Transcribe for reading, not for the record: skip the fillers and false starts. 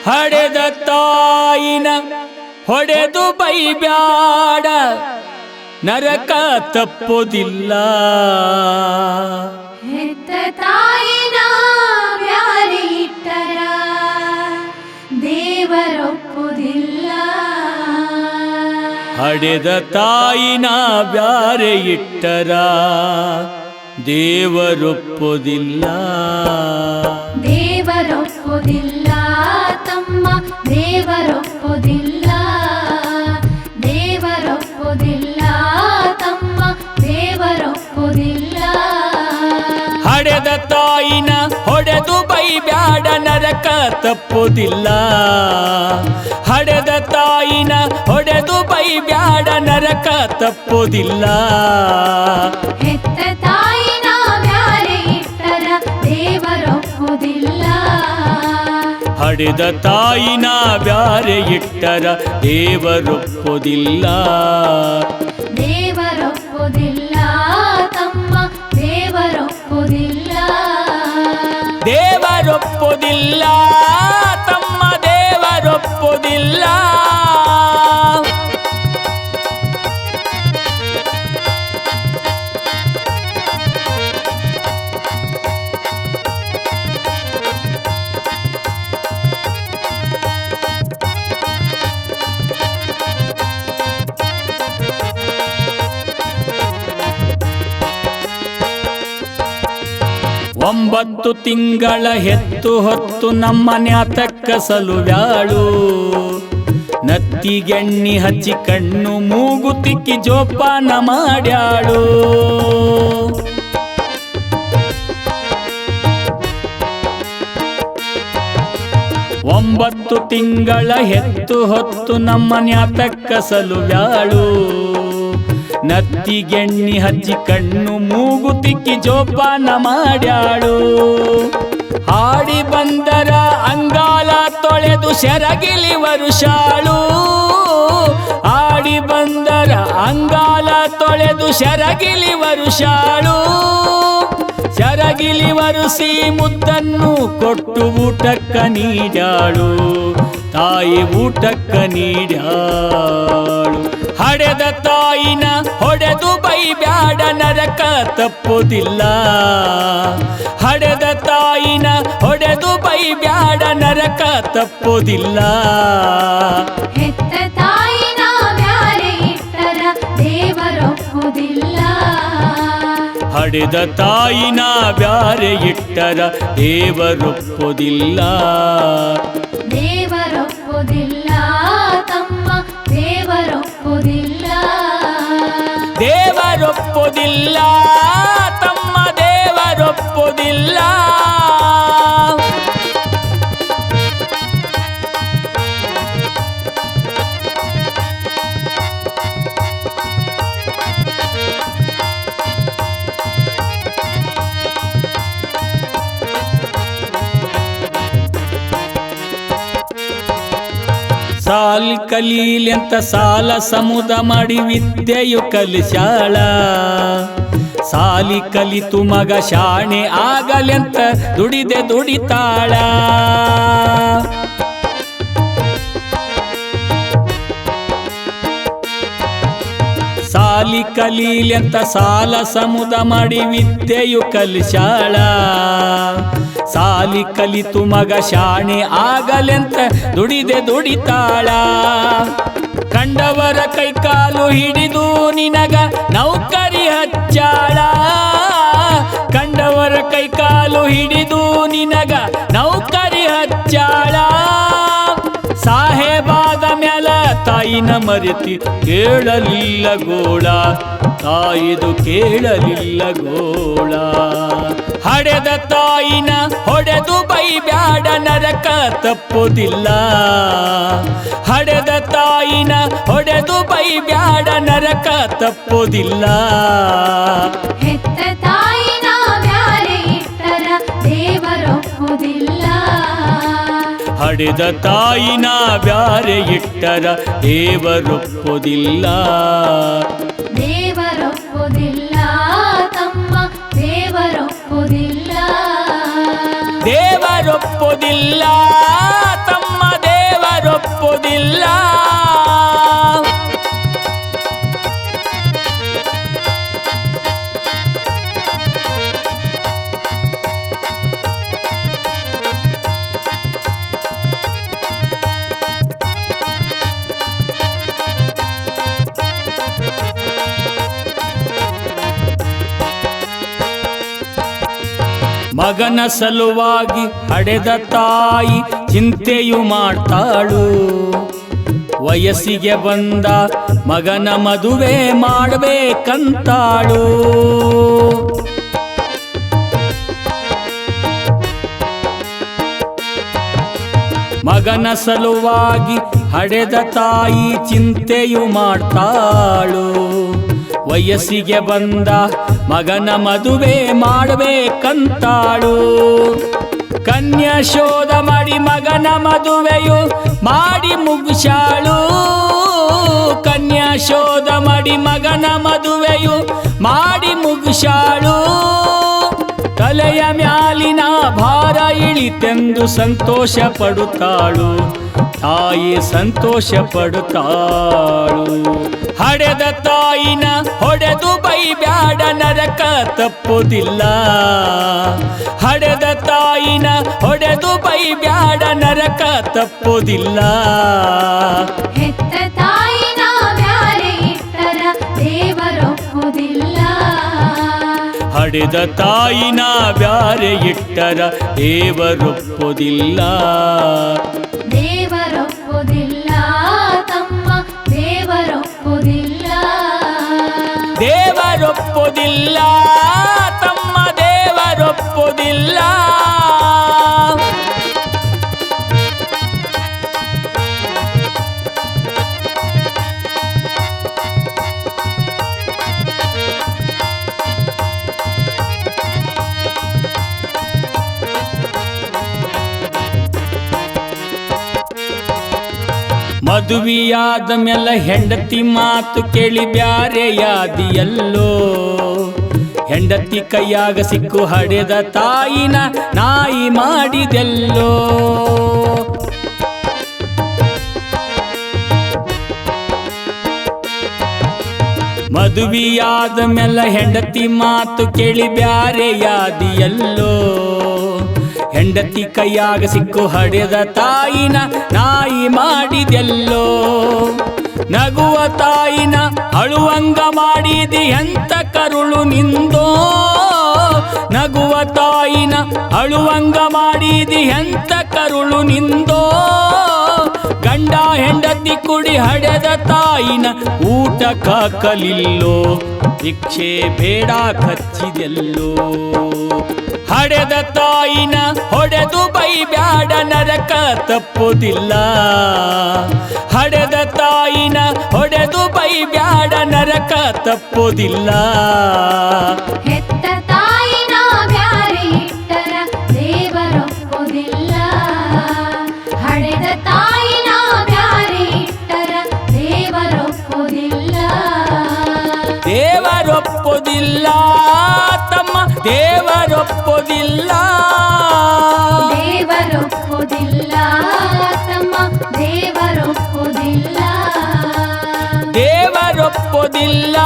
ಹಡೆದ ತಾಯಿನ ಹೊಡೆದು ಬೈಬ್ಯಾಡ, ನರಕ ತಪ್ಪೋದಿಲ್ಲ. ಹೆತ್ತ ತಾಯಿನ ಬ್ಯಾರೆ ಇಟ್ಟರ ದೇವರೊಪ್ಪುದಿಲ್ಲ. ಹಡೆದ ತಾಯಿನ ಬ್ಯಾರೆ ಇಟ್ಟರ ದೇವರೊಪ್ಪೋದಿಲ್ಲ. ದೇವರೊಪ್ಪುದಿಲ್ಲ ತಮ್ಮ, ದೇವರೊಪ್ಪುದಿಲ್ಲ. ದೇವರೊಪ್ಪುದಿಲ್ಲ ತಮ್ಮ, ದೇವರೊಪ್ಪುದಿಲ್ಲ. ಹಡೆದ ತಾಯಿನ ಹೊಡೆದು ಬೈಬ್ಯಾಡ, ನರಕ ತಪ್ಪುದಿಲ್ಲ. ಹಡೆದ ತಾಯಿನ ಹೊಡೆದು ಬೈಬ್ಯಾಡ, ನರಕ ತಪ್ಪುದಿಲ್ಲ. ಹೆತ್ತ ತಾಯಿನ ಬ್ಯಾರೆ ಇಟ್ಟರ ದೇವರೊಪ್ಪುದಿಲ್ಲ. ಹಡೆದ ತಾಯಿನ ಬ್ಯಾರೆ ಇಟ್ಟರ ದೇವರೊಪ್ಪುದಿಲ್ಲ. ದೇವರೊಪ್ಪುದಿಲ್ಲ ತಮ್ಮ, ದೇವರೊಪ್ಪುದಿಲ್ಲ. ದೇವರೊಪ್ಪುದಿಲ್ಲ ತಮ್ಮ, ದೇವರೊಪ್ಪುದಿಲ್ಲ. ಒಂಬತ್ತು ತಿಂಗಳ ಹೆತ್ತು ಹೊತ್ತು ನಮ್ಮ ನ್ಯಾತಕ್ಕ ಸಲುವ್ಯಾಳು. ನತ್ತಿಗೆಣ್ಣಿ ಹಚ್ಚಿ ಕಣ್ಣು ಮೂಗು ತಿಕ್ಕಿ ಜೋಪಾನ ಮಾಡ್ಯಾಳು. ಒಂಬತ್ತು ತಿಂಗಳ ಹೆತ್ತು ಹೊತ್ತು ನಮ್ಮ ನ್ಯಾತಕ್ಕ ಸಲುವ್ಯಾಳು. ನತ್ತಿಗೆಣ್ಣಿ ಹಚ್ಚಿ ಕಣ್ಣು ಮೂಗು ತಿಕ್ಕಿ ಜೋಪಾನ ಮಾಡ್ಯಾಳು. ಹಾಡಿ ಬಂದರ ಅಂಗಾಲ ತೊಳೆದು ಸೆರಗಿಲಿ ವರುಷಾಳು. ಆಡಿ ಬಂದರ ಅಂಗಾಲ ತೊಳೆದು ಸೆರಗಿಲಿ ವರುಷಾಳು. ಸೆರಗಿಲಿ ವರುಸಿ ಮುದ್ದನ್ನು ಕೊಟ್ಟು ಊಟಕ್ಕ ನೀಡ್ಯಾಳು. ತಾಯಿ ಊಟಕ್ಕ ನೀಡ್ಯಾಳು. ಹಡೆದ ತಾಯಿನ ಹೊಡೆದು ಬೈಬ್ಯಾಡ, ನರಕ ತಪ್ಪುದಿಲ್ಲ. ಹಡೆದ ತಾಯಿನ ಹೊಡೆದು ಬೈಬ್ಯಾಡ, ನರಕ ತಪ್ಪುದಿಲ್ಲ. ಹೆತ್ತ ತಾಯಿನ ಬ್ಯಾರೆ ಇಟ್ಟರ ದೇವರೊಪ್ಪುದಿಲ್ಲ. ಹಡೆದ ತಾಯಿನ ಬ್ಯಾರೆ ಇಟ್ಟರ ದೇವರೊಪ್ಪುದಿಲ್ಲ. ದೇವರೊಪ್ಪುದಿಲ್ಲ ತಮ್ಮ, ದೇವರೊಪ್ಪುದಿಲ್ಲ. ದೇವರೊಪ್ಪುದಿಲ್ಲ ತಮ್ಮ, ದೇವರೊಪ್ಪುದಿಲ್ಲ. ಸಾಲಿ ಕಲೀಲಿ ಅಂತ ಸಾಲ ಸಮುದ ಮಾಡಿ ವಿದ್ಯೆಯು ಕಲಿಸ್ಯಾಳ. ಸಾಲಿ ಕಲಿತು ಮಗ ಶಾಣೆ ಆಗಲೆಂತ ದುಡಿದೆ ದುಡಿತಾಳ. ಸಾಲಿ ಕಲೀಲಿ ಅಂತ ಸಾಲ ಸಮುದ ಮಾಡಿ ವಿದ್ಯೆಯು ಕಲಿಸ್ಯಾಳ. ಸಾಲಿ ಕಲಿತು ಮಗ ಶಾಣೆ ಆಗಲೆಂತ ದುಡಿದೆ ದುಡಿತಾಳ. ಕಂಡವರ ಕೈಕಾಲು ಹಿಡಿದು ನಿನಗ ನೌಕರಿ ಹಚ್ಚಾಳ. ಕಂಡವರ ಕೈಕಾಲು ಹಿಡಿದು ನಿನಗ ನೌಕರಿ ಹಚ್ಚಾಳ. ಸಾಹೇಬಾದ ಮ್ಯಾಲ ತಾಯಿನ ಮರೆತಿ ಕೇಳಲಿಲ್ಲ ಗೋಳ. ತಾಯಿದು ಕೇಳಲಿಲ್ಲ ಗೋಳ. ಹಡೆದ ತಾಯಿನ ಹೊಡೆದು ಬೈಬ್ಯಾಡ, ನರಕ ತಪ್ಪುದಿಲ್ಲ. ಹಡೆದ ತಾಯಿನ ಹೊಡೆದು ಬೈಬ್ಯಾಡ, ನರಕ ತಪ್ಪುದಿಲ್ಲ. ಹೆತ್ತ ತಾಯಿನ ಬ್ಯಾರೆ ಇಟ್ಟರ ದೇವರೊಪ್ಪುದಿಲ್ಲ. ಹಡೆದ ತಾಯಿನ ಬ್ಯಾರೆ ಇಟ್ಟರ ದೇವರೊಪ್ಪುದಿಲ್ಲ. ದೇವರೊಪ್ಪುದಿಲ್ಲ ತಮ್ಮ, ದೇವರೊಪ್ಪುದಿಲ್ಲ. ದೇವರೊಪ್ಪುದಿಲ್ಲ ತಮ್ಮ, ಮಗನ ಸಲುವಾಗಿ ಹಡೆದ ತಾಯಿ ಚಿಂತೆಯು ಮಾಡ್ತಾಳು. ವಯಸ್ಸಿಗೆ ಬಂದ ಮಗನ ಮದುವೆ ಮಾಡಬೇಕಂತಾಳು. ಮಗನ ಸಲುವಾಗಿ ಹಡೆದ ತಾಯಿ ಚಿಂತೆಯು ಮಾಡ್ತಾಳು. ವಯಸ್ಸಿಗೆ ಬಂದ ಮಗನ ಮದುವೆ ಮಾಡಬೇಕಂತಾಳು. ಕನ್ಯಾ ಶೋಧ ಮಾಡಿ ಮಗನ ಮದುವೆಯು ಮಾಡಿ ಮುಗಿಸಾಳು. ಕನ್ಯಾ ಶೋಧ ಮಾಡಿ ಮಗನ ಮದುವೆಯು ಮಾಡಿ ಮುಗಿಸಾಳು. ತಲೆಯ ಮ್ಯಾಲಿನ ಭಾರ ಇಳಿತೆಂದು ಸಂತೋಷ ಪಡುತ್ತಾಳು. ತಾಯಿ ಸಂತೋಷ ಪಡುತ್ತಾಳು. ಹಡೆದ ತಾಯಿನ ಹೊಡೆದು ಬೈಬ್ಯಾಡ ನರಕ ತಪ್ಪುವುದಿಲ್ಲ. ಹಡೆದ ತಾಯಿನ ಹೊಡೆದು ಬೈಬ್ಯಾಡ ನರಕ ತಪ್ಪುವುದಿಲ್ಲ. ಹೆತ್ತ ತಾಯಿನ ಬ್ಯಾರೆ ಇಟ್ಟರ ದೇವರೊಪ್ಪುದಿಲ್ಲ. ಹಡೆದ ತಾಯಿನ ಬ್ಯಾರೆ ಇಟ್ಟರ ದೇವರೊಪ್ಪುದಿಲ್ಲ. ದೇವರೊಪ್ಪುದಿಲ್ಲ ತಮ್ಮ ದೇವರೊಪ್ಪುದಿಲ್ಲ. ದೇವರೊಪ್ಪುದಿಲ್ಲ ತಮ್ಮ ದೇವರೊಪ್ಪುದಿಲ್ಲ. ಮದುವೆಯಾದ ಮೇಲೆ ಹೆಂಡತಿ ಮಾತು ಕೇಳಿ ಬ್ಯಾರೆಯಾದಿಯಲ್ಲೋ. ಹೆಂಡತಿ ಕೈಯಾಗ ಸಿಕ್ಕು ಹಡೆದ ತಾಯಿನ ನಾಯಿ ಮಾಡಿದೆಲ್ಲೋ. ಮದುವೆಯಾದ ಮೇಲೆ ಹೆಂಡತಿ ಮಾತು ಕೇಳಿ ಬ್ಯಾರೆಯಾದಿಯಲ್ಲೋ. ಹೆಂಡತಿ ಕೈಯಾಗ ಸಿಕ್ಕು ಹಡೆದ ತಾಯಿನ ನಾಯಿ ಮಾಡಿದೆಲ್ಲೋ. ನಗುವ ತಾಯಿನ ಅಳುವಂಗ ಮಾಡಿದಿ ಎಂತ ಕರುಳು ನಿಂದೋ. ನಗುವ ತಾಯಿನ ಅಳುವಂಗ ಮಾಡಿದಿ ಎಂತ ಕರುಳು ನಿಂದೋ. ಗಂಡ ಹೆಂಡತಿ ಕುಡಿ ಹಡೆದ ತಾಯಿನ ಊಟ ಕಾಕಲಿಲ್ಲೋ. ಭಿಕ್ಷೆ ಬೇಡ ಕಚ್ಚಿದೆಲ್ಲೋ. ಹಡೆದ ತಾಯಿನ ಹೊಡೆದು ಬೈಬ್ಯಾಡ ನರಕ ತಪ್ಪುವುದಿಲ್ಲ. ಹಡೆದ ತಾಯಿನ ಹೊಡೆದು ಬೈಬ್ಯಾಡ ನರಕ ತಪ್ಪುವುದಿಲ್ಲ. ಹೆತ್ತ ತಾಯಿನ ಬ್ಯಾರೆ ಇಟ್ಟರ ದೇವರೊಪ್ಪುದಿಲ್ಲ. ಹಡೆದ ತಾಯಿನ ಬ್ಯಾರೆ ಇಟ್ಟರ ದೇವರೊಪ್ಪುದಿಲ್ಲ. ದೇವರೊಪ್ಪುದಿಲ್ಲ ತಮ್ಮ ದೇವರೊಪ್ಪುದಿಲ್ಲ. ದೇವರೊಪ್ಪುದಿಲ್ಲ ತಮ್ಮ ದೇವರೊಪ್ಪುದಿಲ್ಲ. ದೇವರೊಪ್ಪುದಿಲ್ಲ